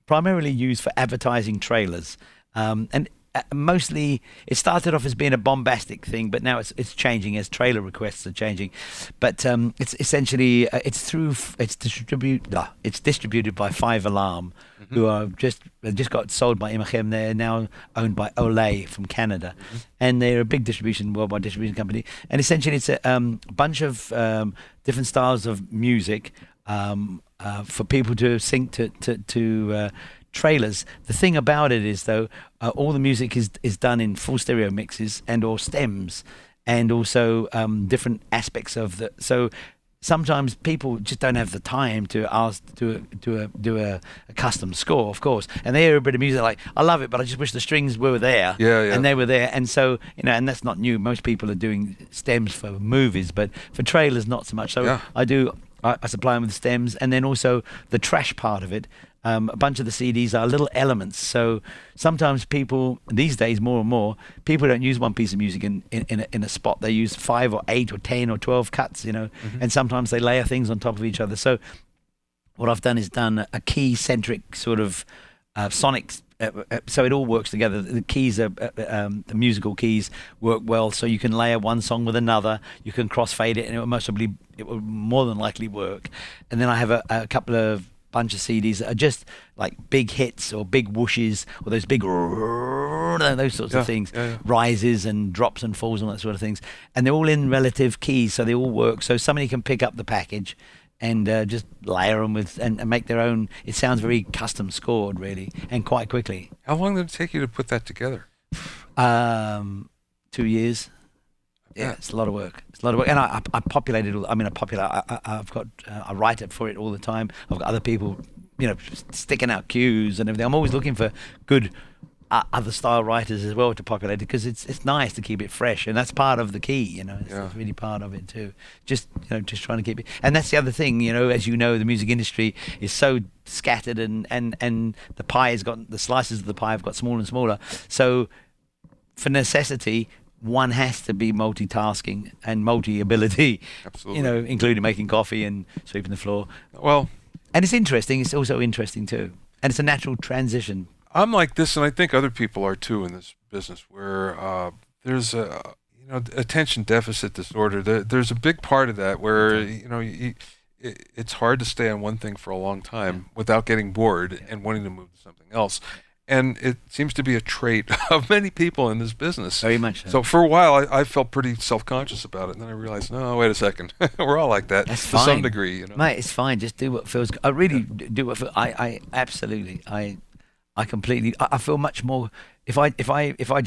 primarily used for advertising trailers. And mostly, it started off as being a bombastic thing, but now it's changing as trailer requests are changing. But it's essentially it's distributed by 5 Alarm, who are just got sold by Imachem. They're now owned by Olay from Canada, and they're a big worldwide distribution company. And essentially, it's a bunch of different styles of music for people to sync to trailers. The thing about it is, though, all the music is done in full stereo mixes and or stems, and also different aspects of the. So sometimes people just don't have the time to do a custom score, of course, and they hear a bit of music like, I love it, but I just wish the strings were there. And they were there, and so and that's not new. Most people are doing stems for movies, but for trailers, not so much. So I supply them with the stems, and then also the trash part of it. A bunch of the CDs are little elements. So sometimes people, these days more and more, people don't use one piece of music in a spot. They use 5 or 8 or 10 or 12 cuts, and sometimes they layer things on top of each other. So what I've done is done a key-centric sort of sonic, so it all works together. The keys are the musical keys work well, so you can layer one song with another. You can crossfade it, and it will more than likely work. And then I have a couple of bunch of CDs that are just like big hits or big whooshes or those big those sorts of things, rises and drops and falls and all that sort of things, and they're all in relative keys, so they all work. So somebody can pick up the package and just layer them with and make their own. It sounds very custom scored, really, and quite quickly. How long did it take you to put that together? 2 years. Yeah, it's a lot of work. It's a lot of work, and I populated. I've got I write it for it all the time. I've got other people, sticking out cues and everything. I'm always looking for good other style writers as well to populate it, because it's nice to keep it fresh, and that's part of the key. It's really part of it too. Just trying to keep it. And that's the other thing. As you know, the music industry is so scattered, and the pie has got, the slices of the pie have got smaller and smaller. So for necessity, one has to be multitasking and multi-ability. Absolutely. Including making coffee and sweeping the floor. Well, and it's interesting. It's also interesting too, and it's a natural transition. I'm like this, and I think other people are too in this business, where there's a attention deficit disorder. There's a big part of that where it's hard to stay on one thing for a long time without getting bored and wanting to move to something else. And it seems to be a trait of many people in this business. Very much so. So for a while, I felt pretty self-conscious about it. And then I realized, no, wait a second. We're all like that. That's to fine. some degree. Mate, it's fine. Just do what feels good. I really do what feels. I absolutely. I completely. I feel much more. If I just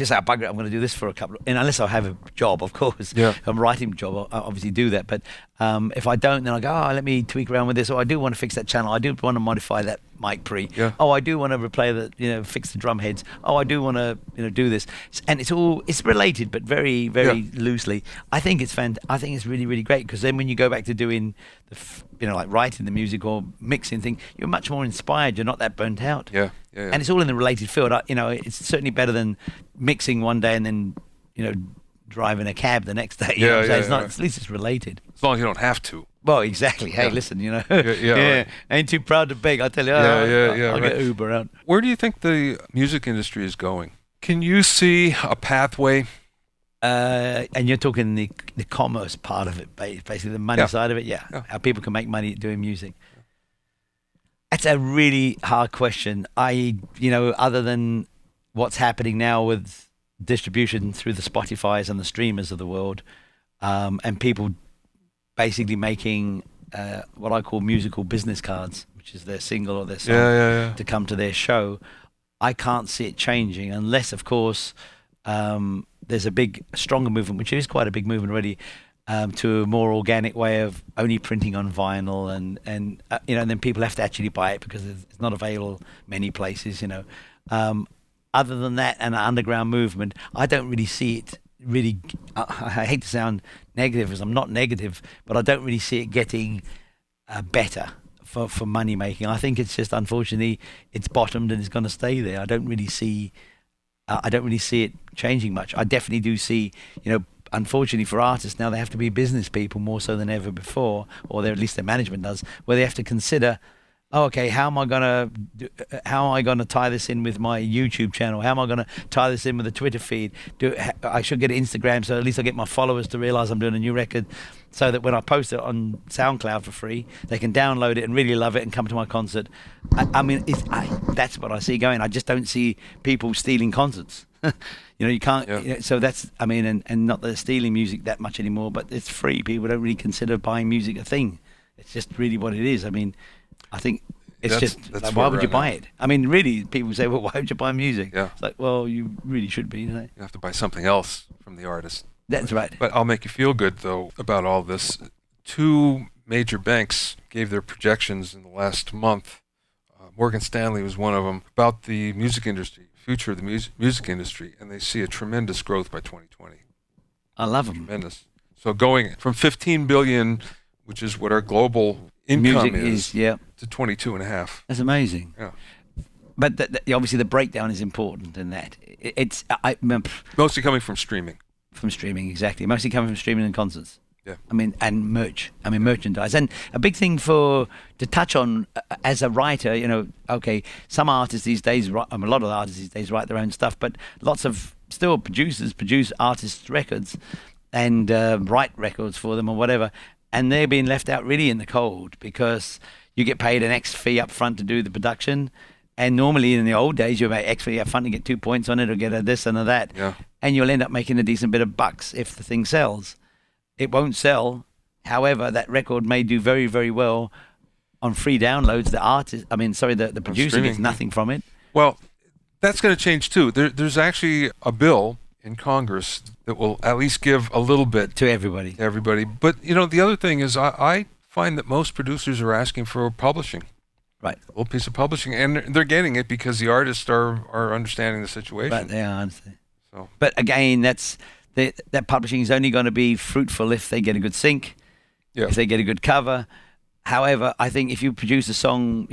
say, bugger it, I'm going to do this for a couple and unless I have a job, of course. Yeah. I'm writing job, I obviously do that. But if I don't, then I go, let me tweak around with this. Or I do want to fix that channel. I do want to modify that mic pre. Yeah. Oh, I do want to replay the, fix the drum heads. Oh, I do want to, do this. And it's related, but very, very loosely. I think it's I think it's really, really great, because then when you go back to doing like writing the music or mixing thing, you're much more inspired. You're not that burnt out. Yeah. And it's all in the related field. It's certainly better than mixing one day and then, driving a cab the next day. At least it's related. As long as you don't have to. Well, exactly. Hey, listen, Right. Ain't too proud to beg. I tell you, I'll get Uber out. Where do you think the music industry is going? Can you see a pathway? And you're talking the commerce part of it, basically the money side of it. Yeah. How people can make money doing music. That's a really hard question. Other than what's happening now with distribution through the Spotifys and the streamers of the world, and people basically making what I call musical business cards, which is their single or their song to come to their show, I can't see it changing unless, of course, there's a stronger movement, which is quite a big movement already, to a more organic way of only printing on vinyl, and then people have to actually buy it because it's not available many places. Other than that, and an underground movement, I don't really see it. Really, I hate to sound negative, as I'm not negative, but I don't really see it getting better for money making. I think it's just, unfortunately, it's bottomed and it's going to stay there. I don't really see it changing much. I definitely do see, unfortunately for artists now, they have to be business people more so than ever before, or at least their management does, where they have to consider, okay, how am I gonna tie this in with my YouTube channel? How am I gonna tie this in with the Twitter feed? I should get Instagram, so at least I get my followers to realize I'm doing a new record, so that when I post it on SoundCloud for free, they can download it and really love it and come to my concert. That's what I see going. I just don't see people stealing concerts. You can't. So that's, and not that they're stealing music that much anymore, but it's free. People don't really consider buying music a thing. It's just really what it is. I think it's just like, why would you buy it? Really, people say, well, why would you buy music? Yeah. It's like, well, you really should be. You have to buy something else from the artist. That's right. But I'll make you feel good, though, about all this. 2 major banks gave their projections in the last month. Morgan Stanley was one of them, about the music industry, future of the music industry, and they see a tremendous growth by 2020. I love them. Tremendous. So going from 15 billion, which is what our global income music is, to 22.5. That's amazing. Yeah. But obviously the breakdown is important in that. It's mostly coming from streaming. From streaming, exactly. Mostly coming from streaming and concerts. Yeah. And merch. Merchandise. And a big thing to touch on as a writer, okay, some artists these days, a lot of artists these days write their own stuff, but lots of still producers produce artists' records and write records for them or whatever. And they're being left out really in the cold because, you get paid an X fee up front to do the production. And normally in the old days, you make X fee up front to get 2 points on it or get a this and a that. Yeah. And you'll end up making a decent bit of bucks if the thing sells. It won't sell. However, that record may do very, very well on free downloads. The producer gets nothing from it. Well, that's going to change too. There's actually a bill in Congress that will at least give a little bit To everybody. But, the other thing is I find that most producers are asking for publishing. Right. A little piece of publishing. And they're getting it because the artists are understanding the situation. But they are, honestly. So. But again, that publishing is only going to be fruitful if they get a good sync, if they get a good cover. However, I think if you produce a song,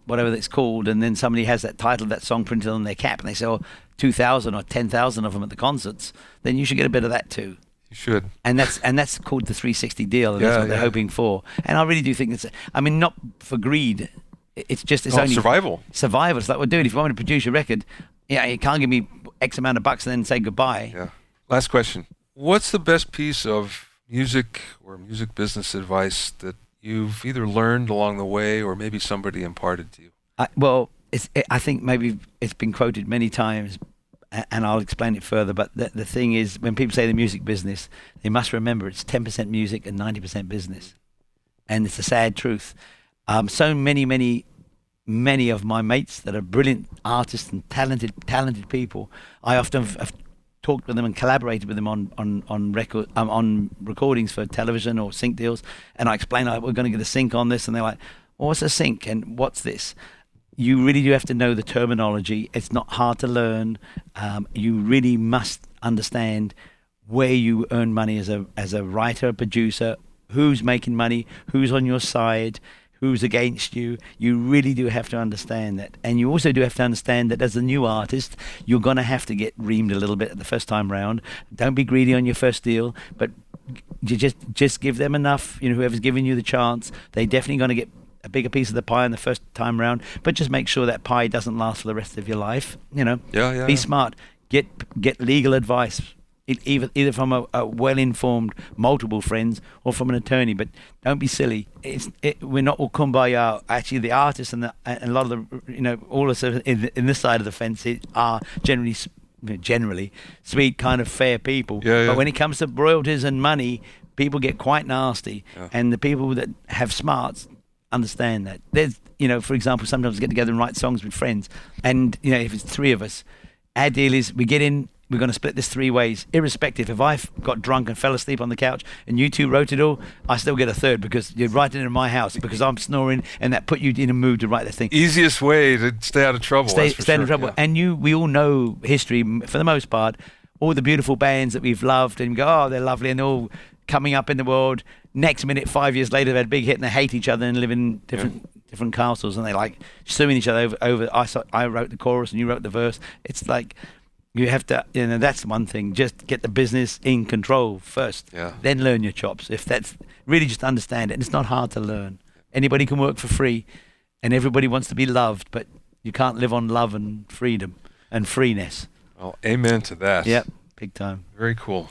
whatever it's called, and then somebody has that title of that song printed on their cap and they sell 2,000 or 10,000 of them at the concerts, then you should get a bit of that too. You should. And that's called the 360 deal, and that's what they're hoping for. And I really do think not for greed. It's only survival. Survival. It's like, well, dude, if you want me to produce your record, you can't give me X amount of bucks and then say goodbye. Yeah. Last question. What's the best piece of music or music business advice that you've either learned along the way or maybe somebody imparted to you? I think maybe it's been quoted many times, and I'll explain it further. But the thing is, when people say the music business, they must remember it's 10% music and 90% business. And it's a sad truth. So many of my mates that are brilliant artists and talented people, I often have talked with them and collaborated with them on recordings for television or sync deals, and I explain, we're going to get a sync on this, and they're like, well, what's a sync and what's this? You really do have to know the terminology. It's not hard to learn. You really must understand where you earn money as a writer, producer, who's making money, who's on your side, who's against you. You really do have to understand that. And you also do have to understand that as a new artist, you're going to have to get reamed a little bit at the first time round. Don't be greedy on your first deal, but you just give them enough. Whoever's giving you the chance, they're definitely going to get a bigger piece of the pie in the first time round, but just make sure that pie doesn't last for the rest of your life. Be smart. Get legal advice. Either from a well-informed, multiple friends, or from an attorney, but don't be silly. We're not all kumbaya. Actually, the artists and a lot of the, all of us in this side of the fence are generally sweet, kind of fair people. But when it comes to royalties and money, people get quite nasty, and the people that have smarts understand that. There's, for example, sometimes we get together and write songs with friends, and if it's three of us, our deal is we get in. We're going to split this 3 ways, irrespective. If I got drunk and fell asleep on the couch and you two wrote it all, I still get a third because you're writing it in my house because I'm snoring, and that put you in a mood to write the thing. Easiest way to stay out of trouble. Stay out of trouble. Yeah. And we all know history, for the most part, all the beautiful bands that we've loved and go, oh, they're lovely, and they're all coming up in the world. Next minute, 5 years later, they've had a big hit and they hate each other and live in different castles, and they like suing each other over I wrote the chorus and you wrote the verse. It's like... You have to, that's one thing. Just get the business in control first. Then learn your chops. If that's really just understand it. And it's not hard to learn. Anybody can work for free, and everybody wants to be loved, but you can't live on love and freedom and freeness. Well, amen to that. Yep, big time. Very cool.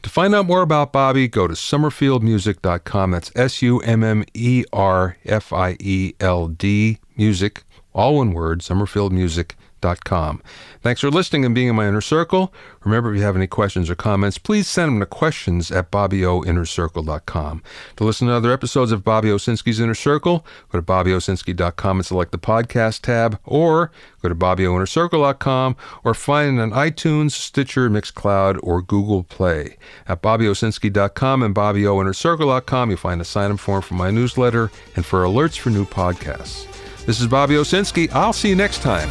To find out more about Bobby, go to summerfieldmusic.com. That's SUMMERFIELD music, all one word, summerfieldmusic.com. Thanks for listening and being in my inner circle. Remember, if you have any questions or comments, please send them to questions@BobbyOInnerCircle.com. To listen to other episodes of Bobby Owsinski's Inner Circle, go to BobbyOwsinski.com and select the podcast tab, or go to BobbyOInnerCircle.com, or find it on iTunes, Stitcher, Mixcloud, or Google Play. At BobbyOwsinski.com and BobbyOInnerCircle.com, you'll find a sign-up form for my newsletter and for alerts for new podcasts. This is Bobby Owsinski. I'll see you next time.